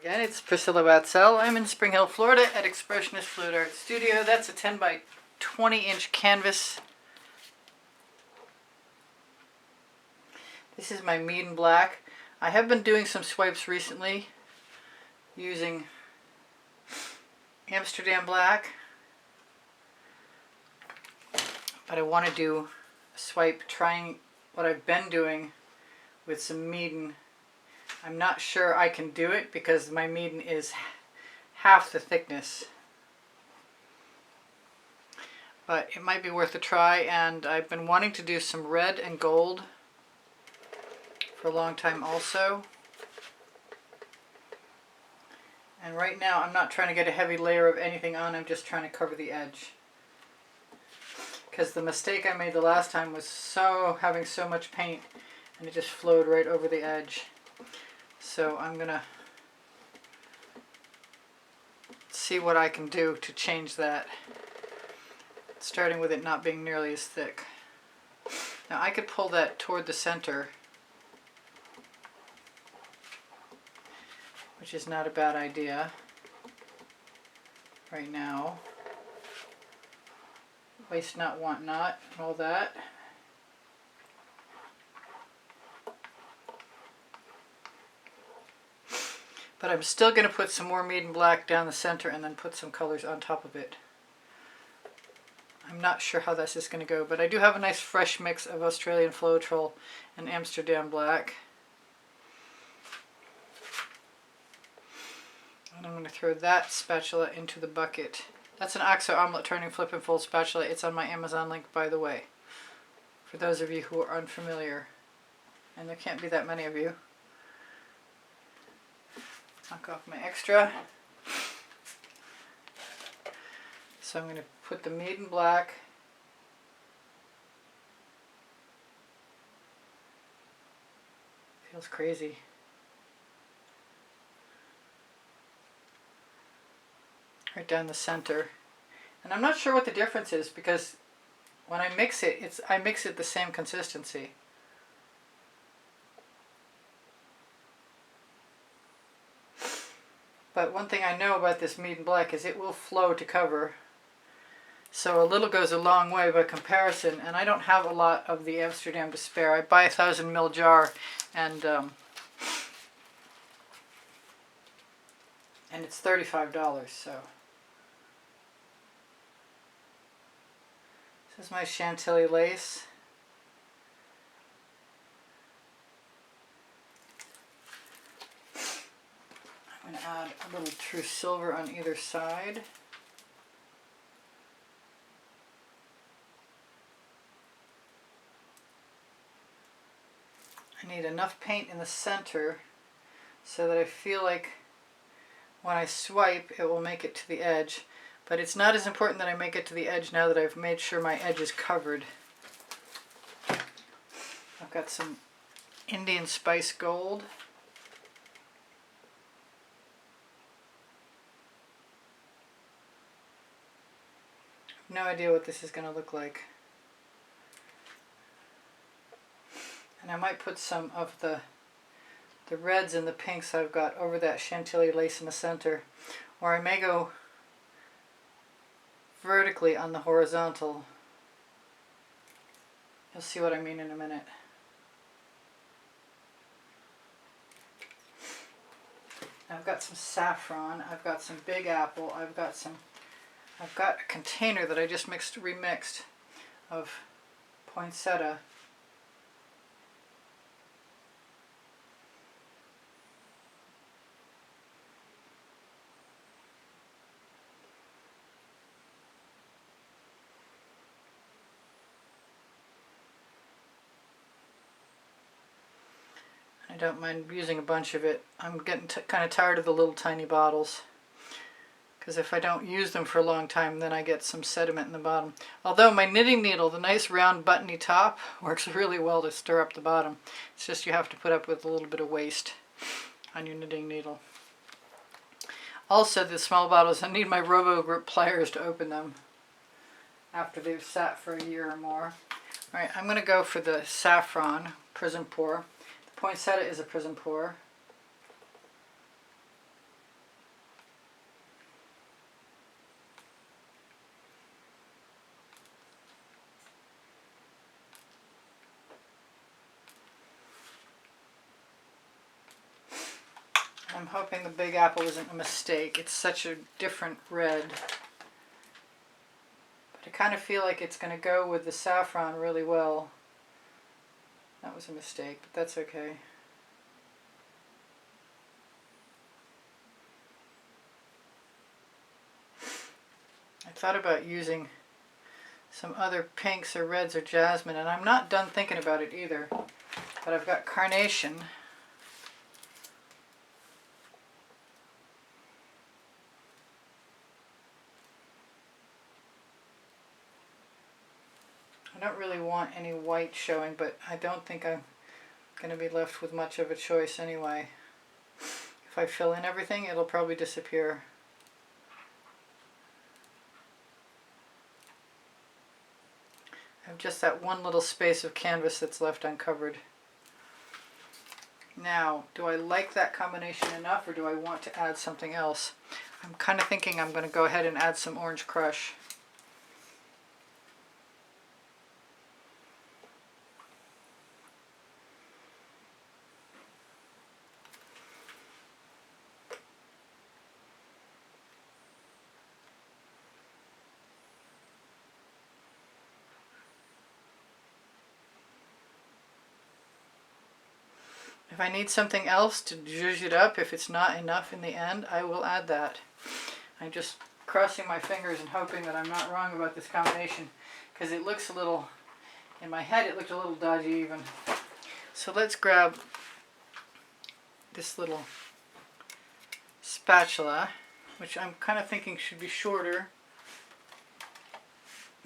Again, it's Priscilla Batzell. I'm in Spring Hill, Florida at Expressionist Fluid Art Studio. That's a 10 by 20 inch canvas. This is my Meeden Black. I have been doing some swipes recently using Amsterdam Black, but I want to do a swipe trying what I've been doing with some Meeden. I'm not sure I can do it because my Meeden is half the thickness, but it might be worth a try. And I've been wanting to do some red and gold for a long time also. And right now I'm not trying to get a heavy layer of anything on, I'm just trying to cover the edge. Because the mistake I made the last time was having so much paint and it just flowed right over the edge. So I'm going to see what I can do to change that, starting with it not being nearly as thick. Now I could pull that toward the center, which is not a bad idea right now. Waste not, want not, and all that. But I'm still going to put some more Meeden Black down the center and then put some colors on top of it. I'm not sure how this is going to go, but I do have a nice fresh mix of Australian Floetrol and Amsterdam Black. And I'm going to throw that spatula into the bucket. That's an OXO omelet turning flip and fold spatula. It's on my Amazon link, by the way, for those of you who are unfamiliar. And there can't be that many of you. Knock off my extra. So I'm going to put the Meeden Black feels crazy. Right down the center. And I'm not sure what the difference is because when I mix it, I mix it the same consistency. But one thing I know about this Meeden Black is it will flow to cover. So a little goes a long way by comparison, and I don't have a lot of the Amsterdam to spare. I buy a 1,000 ml jar, and it's $35, so. This is my Chantilly lace. I'm going to add a little true silver on either side. I need enough paint in the center so that I feel like when I swipe it will make it to the edge. But it's not as important that I make it to the edge now that I've made sure my edge is covered. I've got some Indian Spice Gold. No idea what this is going to look like. And I might put some of the reds and the pinks I've got over that Chantilly lace in the center. Or I may go vertically on the horizontal. You'll see what I mean in a minute. I've got some saffron, I've got some Big Apple, I've got a container that I just remixed of poinsettia. I don't mind using a bunch of it. I'm getting kind of tired of the little tiny bottles, because if I don't use them for a long time then I get some sediment in the bottom. Although my knitting needle, the nice round buttony top, works really well to stir up the bottom. It's just you have to put up with a little bit of waste on your knitting needle. Also, the small bottles, I need my Robo Grip pliers to open them after they've sat for a year or more. Alright, I'm going to go for the saffron Prizm Pour. The poinsettia is a Prizm Pour. I'm hoping the Big Apple isn't a mistake. It's such a different red. But I kind of feel like it's going to go with the saffron really well. That was a mistake, but that's okay. I thought about using some other pinks or reds or jasmine, and I'm not done thinking about it either. But I've got carnation. I don't really want any white showing, but I don't think I'm going to be left with much of a choice anyway. If I fill in everything, it'll probably disappear. I have just that one little space of canvas that's left uncovered. Now, do I like that combination enough, or do I want to add something else? I'm kind of thinking I'm going to go ahead and add some Orange Crush. If I need something else to zhuzh it up, if it's not enough in the end, I will add that. I'm just crossing my fingers and hoping that I'm not wrong about this combination, because it looks a little, in my head it looked a little dodgy even. So let's grab this little spatula, which I'm kind of thinking should be shorter,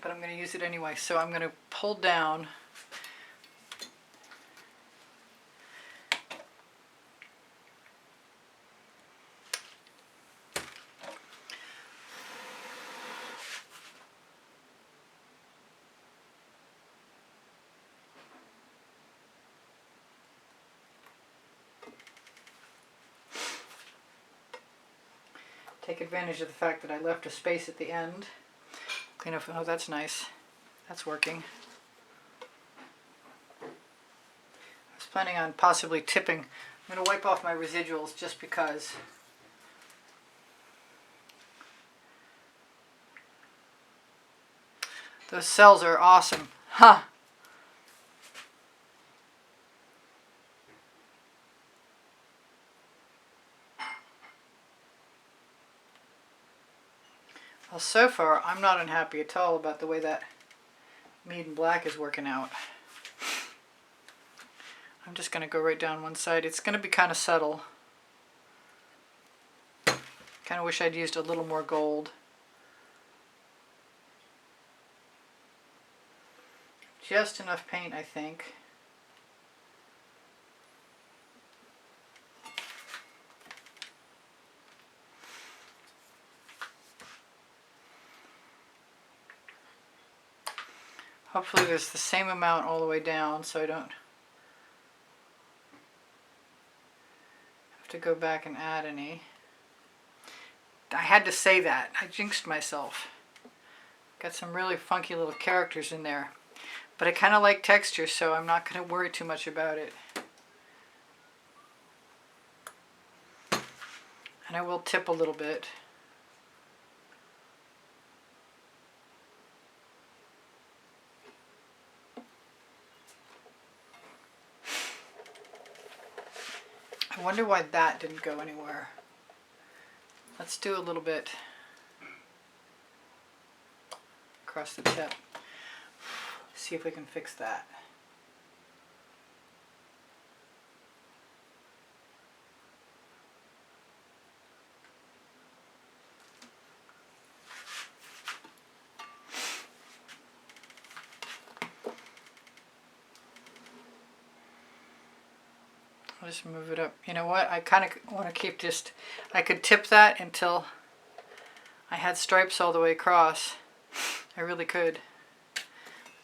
but I'm going to use it anyway. So I'm going to pull down take advantage of the fact that I left a space at the end. Clean up, oh that's nice. That's working. I was planning on possibly tipping. I'm going to wipe off my residuals just because. Those cells are awesome. Huh! Well, so far, I'm not unhappy at all about the way that Meeden Black is working out. I'm just going to go right down one side. It's going to be kind of subtle. Kind of wish I'd used a little more gold. Just enough paint, I think. Hopefully there's the same amount all the way down so I don't have to go back and add any. I had to say that. I jinxed myself. Got some really funky little characters in there. But I kind of like texture, so I'm not going to worry too much about it. And I will tip a little bit. I wonder why that didn't go anywhere. Let's do a little bit across the tip. See if we can fix that. I'll just move it up. You know what? I kind of want to keep just, I could tip that until I had stripes all the way across. I really could.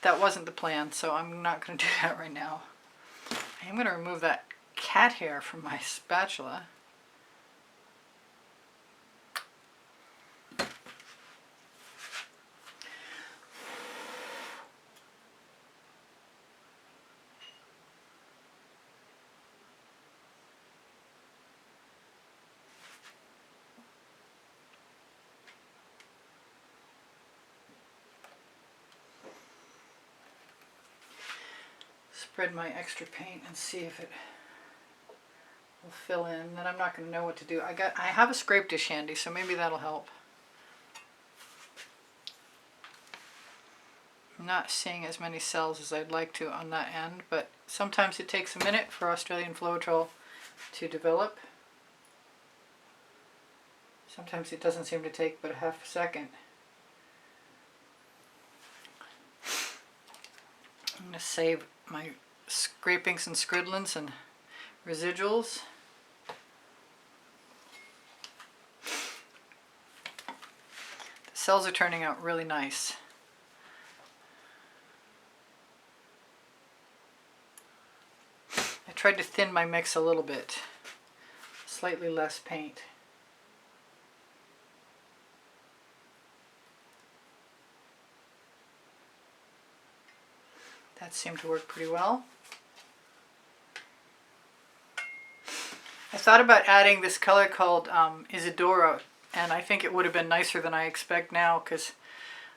That wasn't the plan, so I'm not going to do that right now. I am going to remove that cat hair from my spatula. spread my extra paint and see if it will fill in. Then I'm not going to know what to do. I have a scrape dish handy, so maybe that'll help. I'm not seeing as many cells as I'd like to on that end, but sometimes it takes a minute for Australian Floetrol to develop. Sometimes it doesn't seem to take but a half a second. I'm going to save my scrapings and scribblings and residuals. The cells are turning out really nice. I tried to thin my mix a little bit, slightly less paint. That seemed to work pretty well. I thought about adding this color called Isadora, and I think it would have been nicer than I expect now because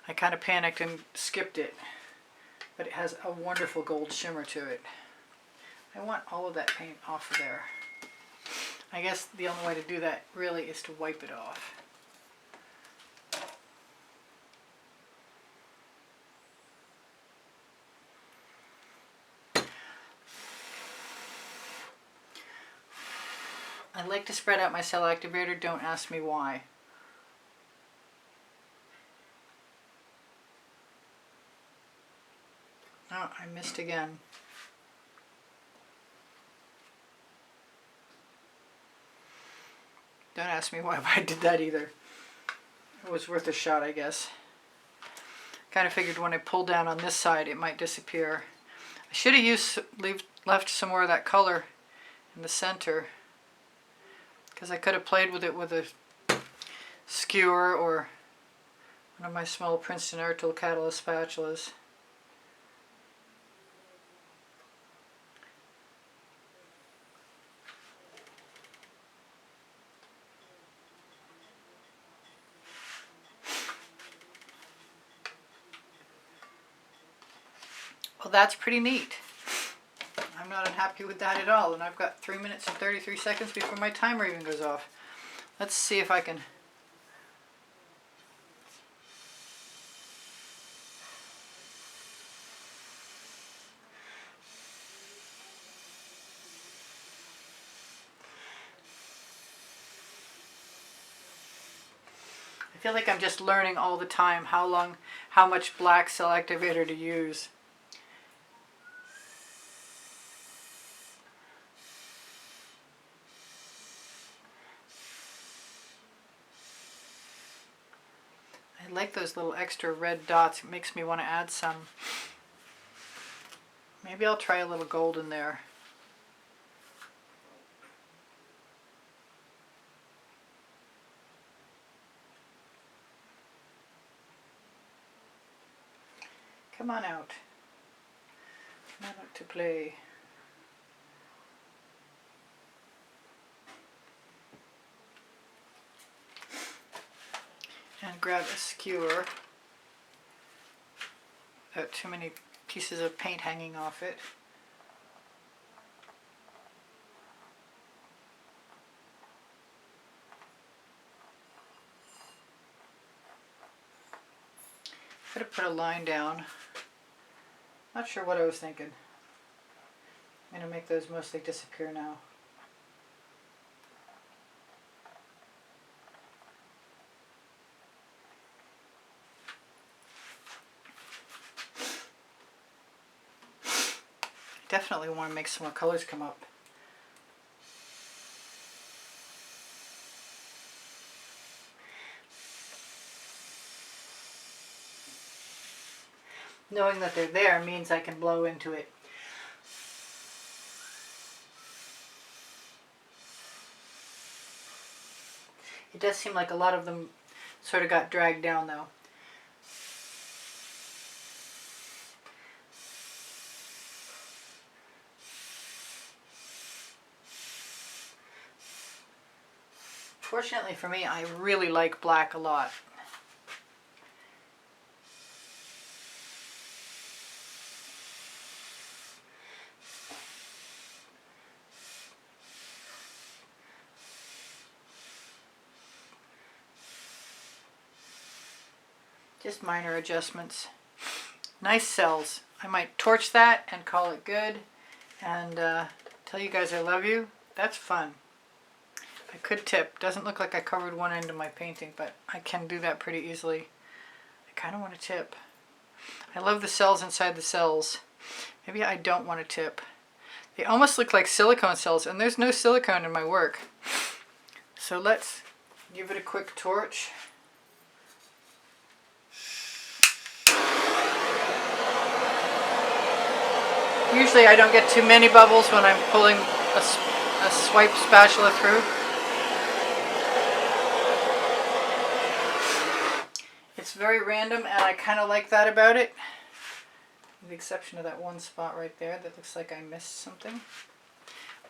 I kind of panicked and skipped it. But it has a wonderful gold shimmer to it. I want all of that paint off of there. I guess the only way to do that really is to wipe it off. I like to spread out my cell activator, don't ask me why. Oh, I missed again. Don't ask me why I did that either. It was worth a shot, I guess. Kind of figured when I pulled down on this side it might disappear. I should have left some more of that color in the center, because I could have played with it with a skewer or one of my small Princeton Airtool Catalyst spatulas. Well, that's pretty neat. I'm not unhappy with that at all, and I've got 3 minutes and 33 seconds before my timer even goes off. Let's see if I can... I feel like I'm just learning all the time how much black cell activator to use. I like those little extra red dots. It makes me want to add some. Maybe I'll try a little gold in there. Come on out. Come on out to play. And grab a skewer without too many pieces of paint hanging off it. Could have put a line down. Not sure what I was thinking. I'm going to make those mostly disappear now. Definitely want to make some more colors come up. Knowing that they're there means I can blow into it. It does seem like a lot of them sort of got dragged down though. Fortunately for me, I really like black a lot. Just minor adjustments. Nice cells. I might torch that and call it good and tell you guys I love you. That's fun. I could tip. Doesn't look like I covered one end of my painting, but I can do that pretty easily. I kind of want to tip. I love the cells inside the cells. Maybe I don't want to tip. They almost look like silicone cells, and there's no silicone in my work. So let's give it a quick torch. Usually I don't get too many bubbles when I'm pulling a swipe spatula through. It's very random, and I kind of like that about it. With the exception of that one spot right there that looks like I missed something.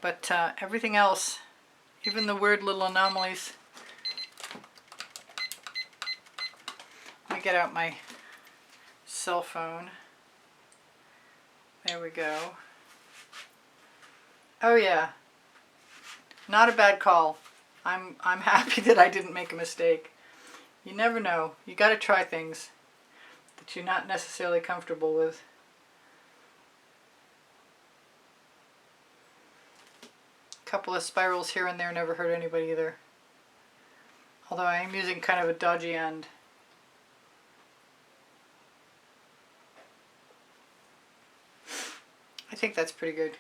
But everything else, even the weird little anomalies. Let me get out my cell phone. There we go. Oh yeah, not a bad call. I'm happy that I didn't make a mistake. You never know. You got to try things that you're not necessarily comfortable with. A couple of spirals here and there never hurt anybody either. Although I am using kind of a dodgy end. I think that's pretty good.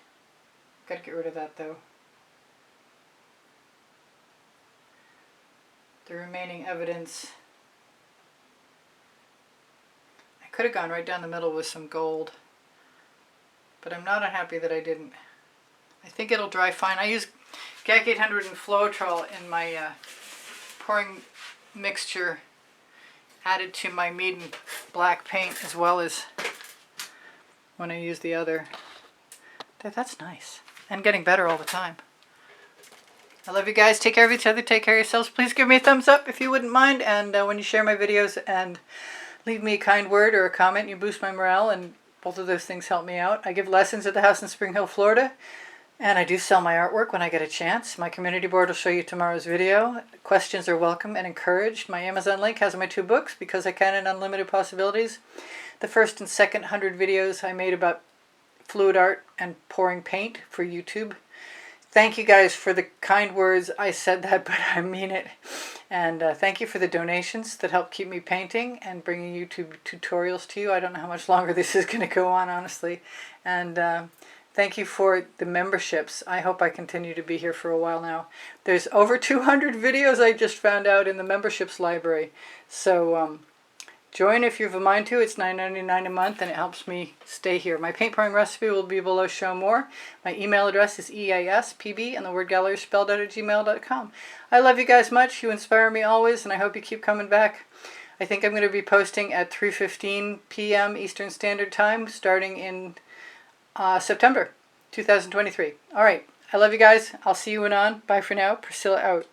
Gotta get rid of that though. The remaining evidence. I could have gone right down the middle with some gold, but I'm not unhappy that I didn't. I think it'll dry fine. I use GAC 800 and Floetrol in my pouring mixture, added to my Meeden Black paint as well as when I use the other. That's nice. And getting better all the time. I love you guys. Take care of each other. Take care of yourselves. Please give me a thumbs up if you wouldn't mind. And when you share my videos and leave me a kind word or a comment, you boost my morale. And both of those things help me out. I give lessons at the house in Spring Hill, Florida. And I do sell my artwork when I get a chance. My community board will show you tomorrow's video. Questions are welcome and encouraged. My Amazon link has my 2 books, Because I Can and Unlimited Possibilities. The first and second 100 videos I made about fluid art and pouring paint for YouTube. Thank you guys for the kind words. I said that, but I mean it. And thank you for the donations that help keep me painting and bringing YouTube tutorials to you. I don't know how much longer this is going to go on, honestly. And thank you for the memberships. I hope I continue to be here for a while now. There's over 200 videos I just found out in the memberships library. So join if you have a mind to. It's $9.99 a month, and it helps me stay here. My paint pouring recipe will be below. Show more. My email address is easpbgallery, and the word gallery is spelled out at gmail.com. I love you guys much. You inspire me always, and I hope you keep coming back. I think I'm going to be posting at 3:15 p.m. Eastern Standard Time starting in September 2023. All right. I love you guys. I'll see you anon. Bye for now. Priscilla out.